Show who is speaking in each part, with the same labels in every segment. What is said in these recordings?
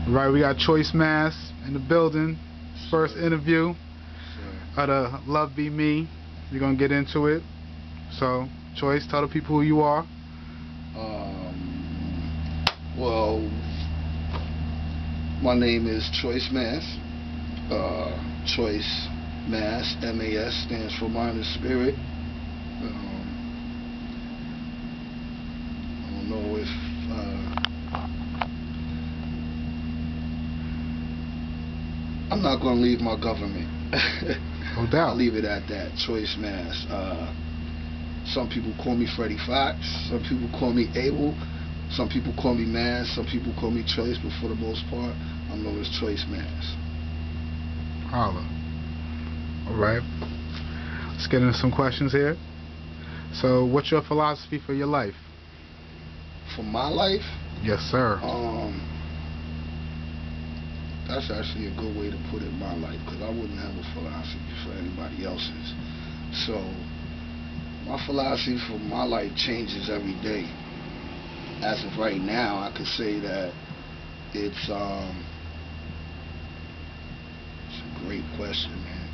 Speaker 1: Right, we got Choice Mass in the building. First interview of the Love Be Me. We're gonna get into it. So, Choice, tell the people who you are.
Speaker 2: Well, my name is Choice Mass. Choice Mass, M-A-S, stands for Mind and Spirit. I don't know if I'm not going to leave my government.
Speaker 1: No doubt.
Speaker 2: I'll leave it at that. Choice Mass. Some people call me Freddie Fox. Some people call me Abel. Some people call me Mass. Some people call me Choice. But for the most part, I'm known as Choice Mass.
Speaker 1: Holla. All right. Let's get into some questions here. So, what's your philosophy for your life?
Speaker 2: For my life?
Speaker 1: Yes, sir.
Speaker 2: That's actually a good way to put it, my life, because I wouldn't have a philosophy for anybody else's. So, my philosophy for my life changes every day. As of right now, I could say that it's a great question, man.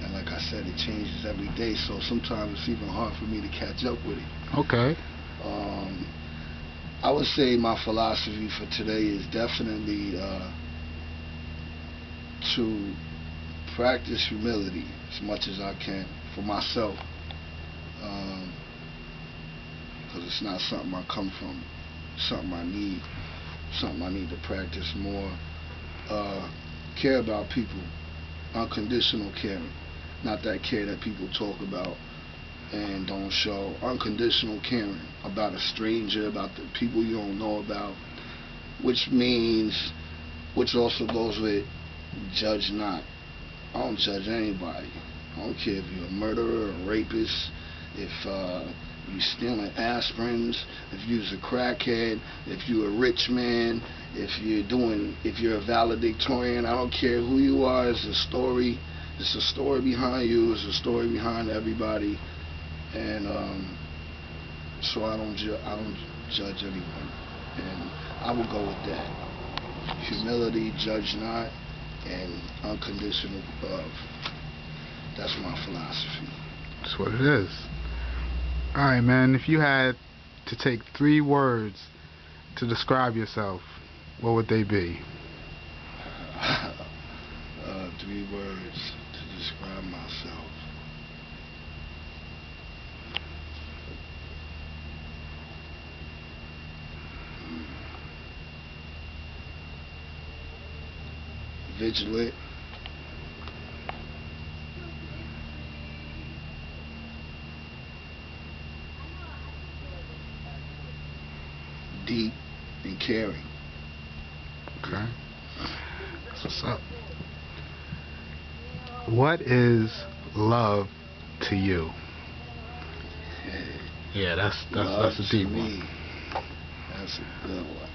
Speaker 2: And like I said, it changes every day, so sometimes it's even hard for me to catch up with it.
Speaker 1: Okay.
Speaker 2: I would say my philosophy for today is definitely to practice humility as much as I can for myself, because it's not something I come from, something I need to practice more. Care about people, unconditional caring, not that care that people talk about and don't show. Unconditional caring about a stranger, about the people you don't know about, which also goes with judge not. I don't judge anybody. I don't care if you're a murderer, a rapist, if you stealing aspirins, if you're a crackhead, if you're a rich man, if you're a valedictorian. I don't care who you are. It's a story. It's a story behind you. It's a story behind everybody. And so I don't judge anyone. And I would go with that. Humility, judge not, and unconditional love. That's my philosophy.
Speaker 1: That's what it is. Alright, man, if you had to take 3 words to describe yourself, what would they be?
Speaker 2: 3 words to describe myself. Vigilant, deep, and caring.
Speaker 1: Okay. That's what's up. What is love to you? Yeah, that's a deep one.
Speaker 2: That's a good one.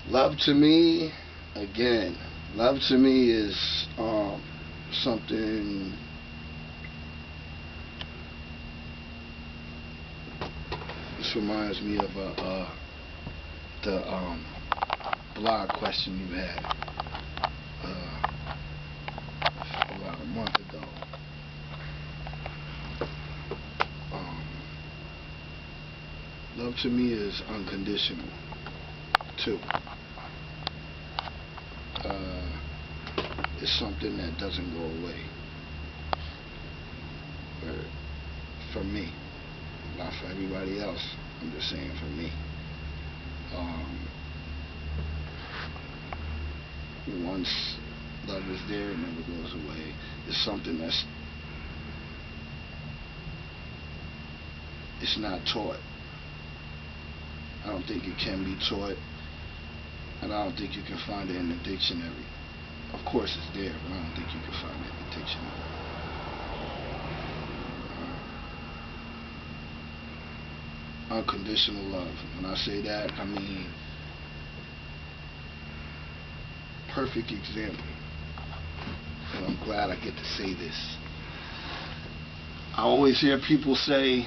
Speaker 2: Love to me, again, love to me is something. This reminds me of the blog question you had about a month ago. Love to me is unconditional too. It's something that doesn't go away. For me, not for everybody else. I'm just saying for me. Once love is there, it never goes away. It's something it's not taught. I don't think it can be taught, and I don't think you can find it in the dictionary. Of course it's there, but I don't think you can find it in the dictionary. Unconditional love. When I say that, I mean perfect example. And I'm glad I get to say this. I always hear people say,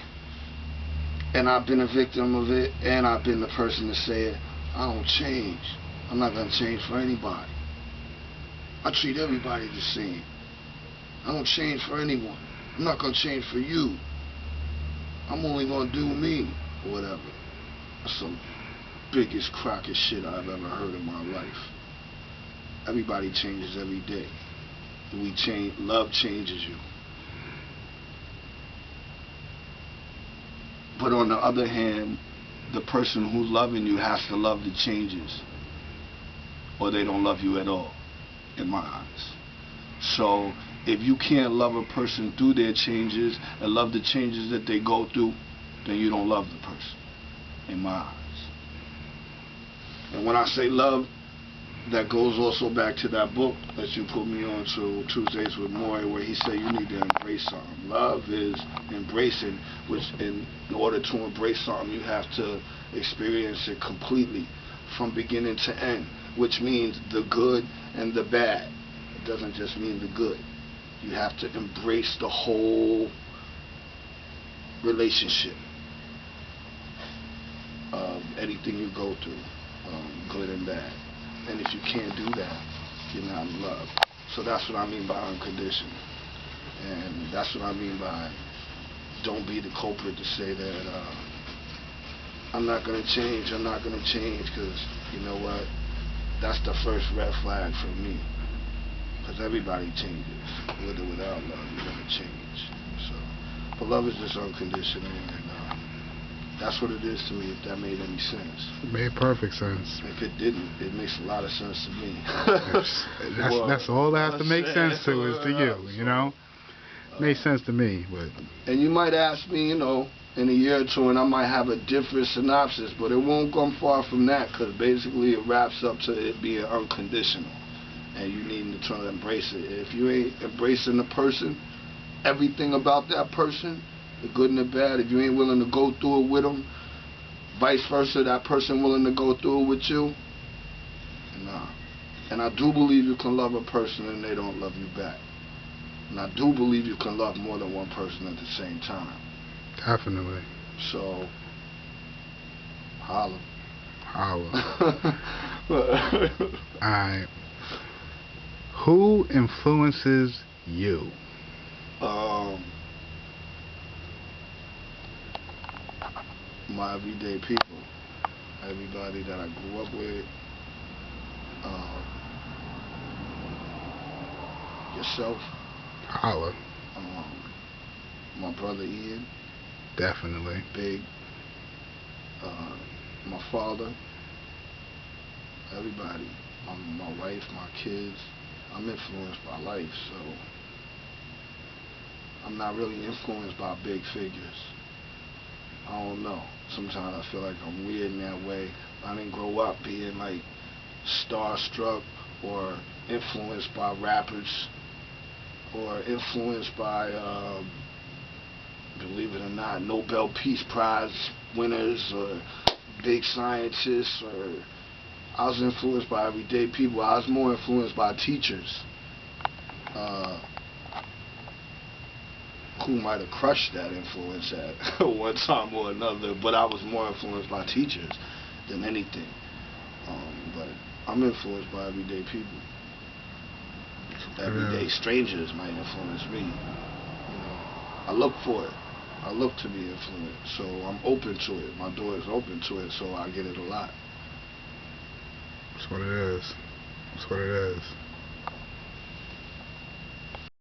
Speaker 2: and I've been a victim of it, and I've been the person to say it, I don't change. I'm not gonna change for anybody. I treat everybody the same. I don't change for anyone. I'm not gonna change for you. I'm only gonna do me, or whatever. That's the biggest crock of shit I've ever heard in my life. Everybody changes every day. We change. Love changes you. But on the other hand, the person who's loving you has to love the changes, or they don't love you at all, in my eyes. So if you can't love a person through their changes and love the changes that they go through, then you don't love the person, in my eyes. And when I say love, that goes also back to that book that you put me on to, Tuesdays with Moy, where he said you need to embrace something. Love is embracing, which in order to embrace something, you have to experience it completely from beginning to end, which means the good and the bad. It doesn't just mean the good. You have to embrace the whole relationship of anything you go through, good and bad. And if you can't do that, you're not in love. So that's what I mean by unconditional. And that's what I mean by don't be the culprit to say that I'm not going to change, because you know what? That's the first red flag for me. Because everybody changes. With or without love, you're going to change. So, but love is just unconditional, and that's what it is to me, if that made any sense.
Speaker 1: It made perfect sense.
Speaker 2: If it didn't, it makes a lot of sense to me.
Speaker 1: That's all that has to make sense to is to you, you know? Makes sense to me, but...
Speaker 2: And you might ask me, you know, in a year or two, and I might have a different synopsis, but it won't come far from that, because basically it wraps up to it being unconditional, and you need to try to embrace it. If you ain't embracing the person, everything about that person, the good and the bad, if you ain't willing to go through it with them, vice versa, that person willing to go through it with you, nah. And I do believe you can love a person and they don't love you back. And I do believe you can love more than one person at the same time.
Speaker 1: Definitely.
Speaker 2: So, holla.
Speaker 1: Holla. Alright. Who influences you?
Speaker 2: My everyday people, everybody that I grew up with, yourself,
Speaker 1: Holla.
Speaker 2: My brother Ian,
Speaker 1: Definitely.
Speaker 2: Big, my father, everybody, my wife, my kids. I'm influenced by life, so I'm not really influenced by big figures. I don't know. Sometimes I feel like I'm weird in that way. I didn't grow up being like starstruck or influenced by rappers or influenced by, believe it or not, Nobel Peace Prize winners or big scientists. Or I was influenced by everyday people. I was more influenced by teachers who might have crushed that influence at one time or another, but I was more influenced by teachers than anything. But I'm influenced by everyday people. Everyday strangers might influence me. You know, I look for it. I look to be influenced, so I'm open to it. My door is open to it, so I get it a lot.
Speaker 1: That's what it is. That's what it is.